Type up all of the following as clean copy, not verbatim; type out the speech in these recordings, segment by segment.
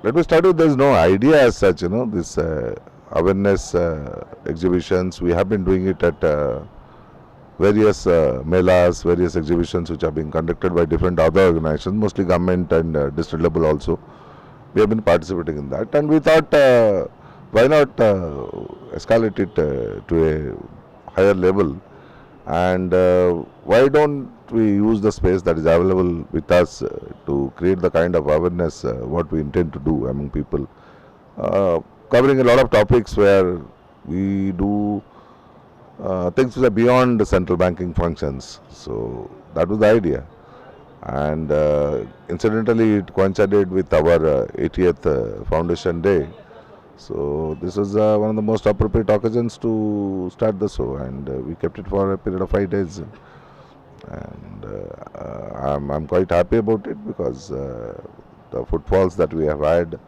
Let me start with, there's no idea as such, this awareness exhibitions. We have been doing it at various melas, various exhibitions which are being conducted by different other organizations, mostly government and district level also. We have been participating in that, and we thought, why not escalate it to a higher level, and why don't we use the space that is available with us to create the kind of awareness what we intend to do among people, uh, covering a lot of topics where we do things which are beyond the central banking functions. So that was the idea, and incidentally it coincided with our 80th foundation day. So this was one of the most appropriate occasions to start the show, and we kept it for a period of 5 days. And I'm quite happy about it because the footfalls that we have had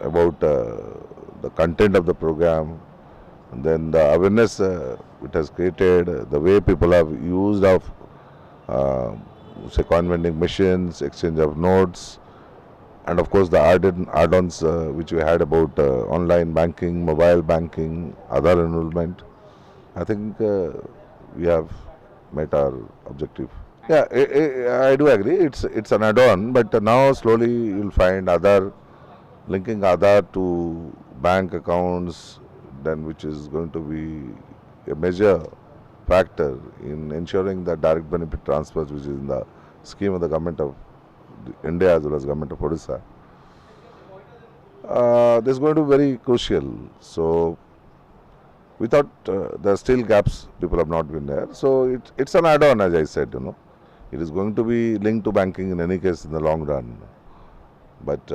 about the content of the program, and then the awareness it has created, the way people have used of uh, say coin vending machines, exchange of notes, and of course the add-ons which we had about online banking, mobile banking, other enrollment. I think we have met our objective. Yeah, I do agree. It's an add-on, but now slowly you'll find other linking Aadhaar to bank accounts, then which is going to be a major factor in ensuring that direct benefit transfers, which is in the scheme of the government of India as well as government of Odisha. This is going to be very crucial. So we thought there are still gaps, people have not been there. So it's an add-on, as I said, It is going to be linked to banking in any case in the long run. But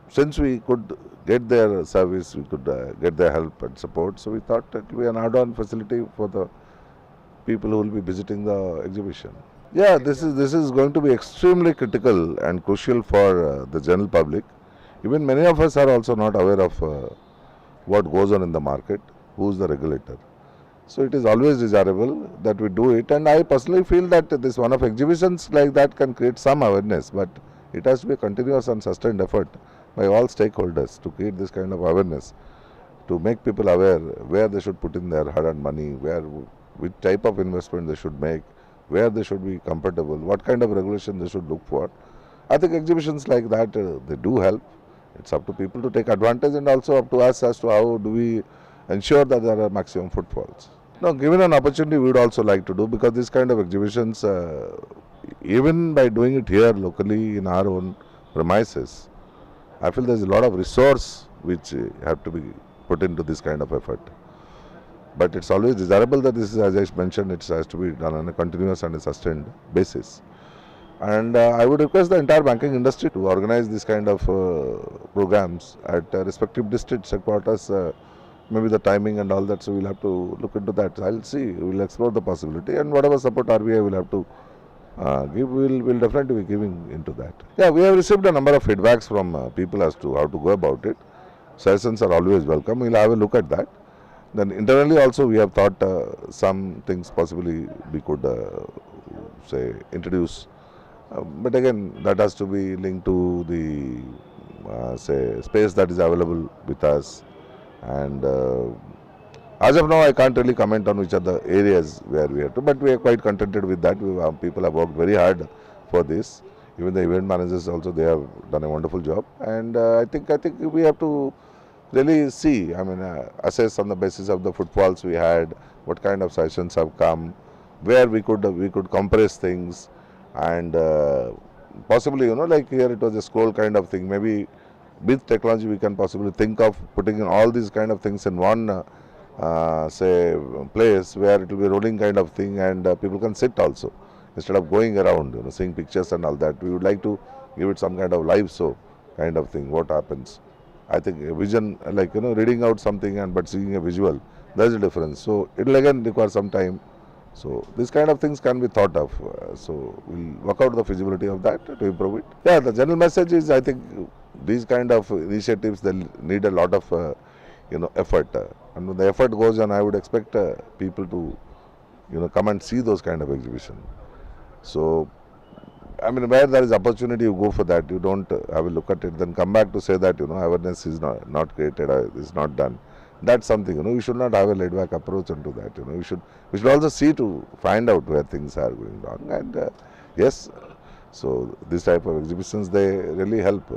since we could get their service, we could get their help and support, so we thought it will be an add-on facility for the people who will be visiting the exhibition. Yeah, this is going to be extremely critical and crucial for the general public. Even many of us are also not aware of what goes on in the market, who is the regulator. So it is always desirable that we do it, and I personally feel that this one of exhibitions like that can create some awareness, but it has to be a continuous and sustained effort by all stakeholders to create this kind of awareness, to make people aware where they should put in their hard-earned money, which type of investment they should make, where they should be comfortable, what kind of regulation they should look for. I think exhibitions like that they do help. It's up to people to take advantage, and also up to us as to how do we ensure that there are maximum footfalls. Now, given an opportunity, we would also like to do, because this kind of exhibitions, even by doing it here locally in our own premises, I feel there's a lot of resource which have to be put into this kind of effort. But it's always desirable that this is, as I mentioned, it has to be done on a continuous and a sustained basis. And I would request the entire banking industry to organize this kind of programs at respective district headquarters. Maybe the timing and all that, so we'll have to look into that. I'll see, we'll explore the possibility, and whatever support RBI will have to give, we'll definitely be giving into that. Yeah, we have received a number of feedbacks from people as to how to go about it. Suggestions are always welcome. We'll have a look at that. Then internally also we have thought some things possibly we could say introduce, but again that has to be linked to the say space that is available with us, and as of now I can't really comment on which are the areas where we have to, but we are quite contented with that. People have worked very hard for this. Even the event managers also, they have done a wonderful job, and I think we have to really see, I mean, assess on the basis of the footfalls we had, what kind of sessions have come, where we could compress things, and possibly, like here it was a scroll kind of thing. Maybe with technology we can possibly think of putting in all these kind of things in one say place where it will be rolling kind of thing, and people can sit also instead of going around, seeing pictures and all that. We would like to give it some kind of live show kind of thing. What happens? I think a vision, like reading out something and but seeing a visual, there's a difference. So it will again require some time. So these kind of things can be thought of. So we'll work out the feasibility of that to improve it. Yeah, the general message is, I think these kind of initiatives, they need a lot of effort. And when the effort goes on, I would expect people to come and see those kind of exhibition. So I mean, where there is opportunity, you go for that. You don't have a look at it, then come back to say that, awareness is not created, is not done. That's something, we should not have a laid back approach into that. We should also see to find out where things are going wrong. And yes, so this type of exhibitions, they really help